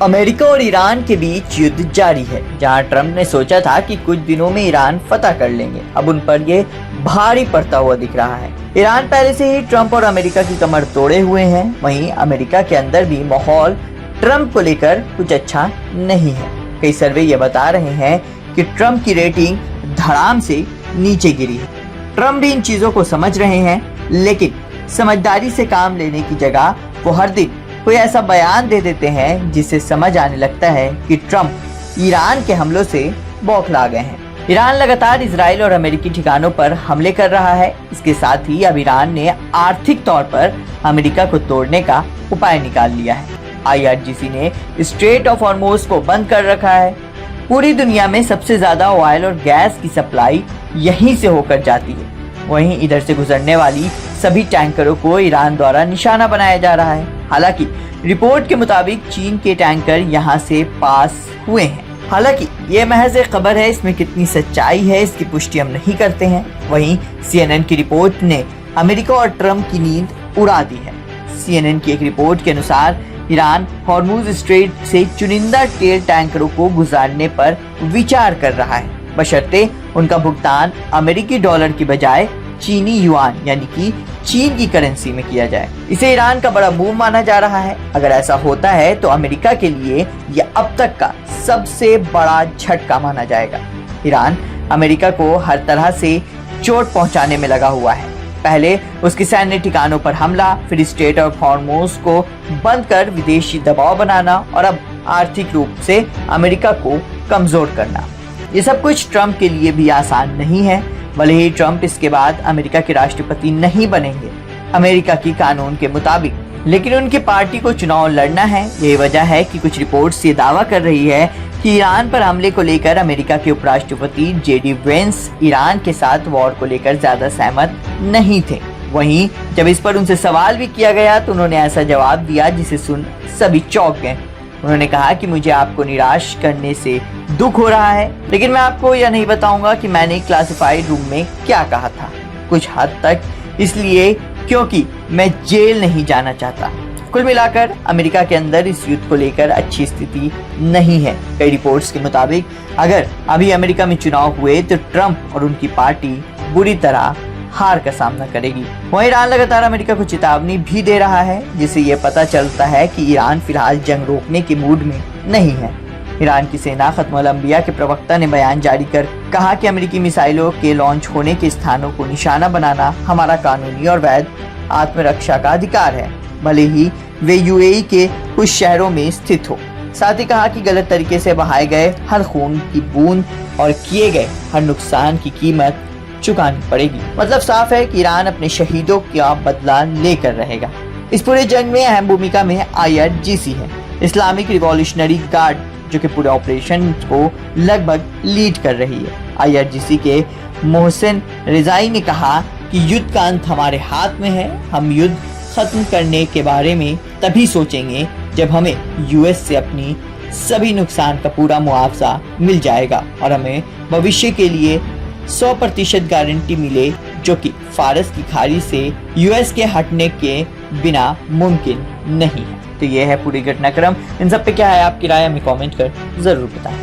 America और Iran के बीच युद्ध जारी है। जहां ट्रंप ने सोचा था कि कुछ दिनों में ईरान फतह कर लेंगे, अब उन पर ये भारी पड़ता हुआ दिख रहा है। ईरान पहले से ही ट्रंप और अमेरिका की कमर तोड़े हुए हैं। वहीं अमेरिका के अंदर भी माहौल ट्रंप को लेकर कुछ अच्छा नहीं है। कई सर्वे ये बता रहे हैं कि ट्रंप की रेटिंग धड़ाम से नीचे गिरी है। ट्रंप भी इन चीजों को समझ रहे हैं, लेकिन समझदारी से काम लेने की जगह वो हर दिन कोई ऐसा बयान दे देते हैं जिससे समझ आने लगता है कि ट्रंप ईरान के हमलों से बौखला गए हैं। ईरान लगातार इजराइल और अमेरिकी ठिकानों पर हमले कर रहा है। इसके साथ ही अब ईरान ने आर्थिक तौर पर अमेरिका को तोड़ने का उपाय निकाल लिया है। IRGC ने स्ट्रेट ऑफ हॉर्मुज़ को बंद कर रखा है। पूरी दुनिया में सबसे ज्यादा ऑयल और गैस की सप्लाई यहीं से होकर जाती है। वहीं इधर से गुजरने वाली सभी टैंकरों को ईरान द्वारा निशाना बनाया जा रहा है। हालांकि रिपोर्ट के मुताबिक चीन के टैंकर यहां से पास हुए हैं। हालांकि ये महज एक खबर है, इसमें कितनी सच्चाई है इसकी पुष्टि हम नहीं करते हैं। वहीं CNN की रिपोर्ट ने अमेरिका और ट्रंप की नींद उड़ा दी है। CNN की एक रिपोर्ट के अनुसार ईरान हॉर्मुज़ स्ट्रेट से चुनिंदा तेल टैंकरों को गुजारने पर विचार कर रहा है, बशर्ते उनका भुगतान अमेरिकी डॉलर की बजाय चीनी युआन यानी कि चीन की करेंसी में किया जाए। इसे ईरान का बड़ा मूव माना जा रहा है। अगर ऐसा होता है तो अमेरिका के लिए यह अब तक का सबसे बड़ा झटका माना जाएगा। ईरान अमेरिका को हर तरह से चोट पहुंचाने में लगा हुआ है। पहले उसके सैन्य ठिकानों पर हमला, फिर स्ट्रेट ऑफ हॉर्मुज़ को बंद कर विदेशी दबाव बनाना और अब आर्थिक रूप से अमेरिका को कमजोर करना। ये सब कुछ ट्रंप के लिए भी आसान नहीं है। भले ही ट्रंप इसके बाद अमेरिका के राष्ट्रपति नहीं बनेंगे अमेरिका की कानून के मुताबिक, लेकिन उनकी पार्टी को चुनाव लड़ना है। यही वजह है कि कुछ रिपोर्ट्स ये दावा कर रही है कि ईरान पर हमले को लेकर अमेरिका के उपराष्ट्रपति JD वेंस ईरान के साथ वॉर को लेकर ज्यादा सहमत नहीं थे। वहीं जब इस पर उनसे सवाल भी किया गया तो उन्होंने ऐसा जवाब दिया जिसे सुन सभी चौंक गए। उन्होंने कहा कि मुझे आपको निराश करने से दुख हो रहा है, लेकिन मैं आपको यह नहीं बताऊंगा कि मैंने क्लासिफाइड रूम में क्या कहा था। कुछ हद तक इसलिए क्योंकि मैं जेल नहीं जाना चाहता। कुल मिलाकर अमेरिका के अंदर इस युद्ध को लेकर अच्छी स्थिति नहीं है। कई रिपोर्ट्स के मुताबिक अगर अभी अमेरिका में चुनाव हुए तो ट्रंप और उनकी पार्टी बुरी तरह हार का सामना करेगी। वहीं ईरान लगातार अमेरिका को चेतावनी भी दे रहा है, जिससे ये पता चलता है कि ईरान फिलहाल जंग रोकने के मूड में नहीं है। ईरान की सेना खत्म अल अंबिया के प्रवक्ता ने बयान जारी कर कहा कि अमेरिकी मिसाइलों के लॉन्च होने के स्थानों को निशाना बनाना हमारा कानूनी और वैध आत्मरक्षा का अधिकार है, भले ही वे UAE के कुछ शहरों में स्थित हो। साथ ही कहा कि गलत तरीके से बहाए गए हर खून की बूंद और किए गए हर नुकसान की कीमत चुकानी पड़ेगी। मतलब साफ है कि ईरान अपने शहीदों का बदला लेकर रहेगा। इस पूरे जंग में अहम भूमिका में IRGC है, इस्लामिक रिवॉल्यूशनरी गार्ड, जो कि पूरे ऑपरेशन को लगभग लीड कर रही है। IRGC के मोहसिन रिजाई ने कहा कि युद्ध का अंत हमारे हाथ में है। हम युद्ध खत्म करने के बारे में तभी सोचेंगे जब हमें US से अपनी सभी नुकसान का पूरा मुआवजा मिल जाएगा और हमें भविष्य के लिए 100% गारंटी मिले, जो कि फारस की खाड़ी से US के हटने के बिना मुमकिन नहीं है। तो ये है पूरी घटनाक्रम। इन सब पे क्या है आपकी राय, हमें कमेंट कर जरूर बताएं।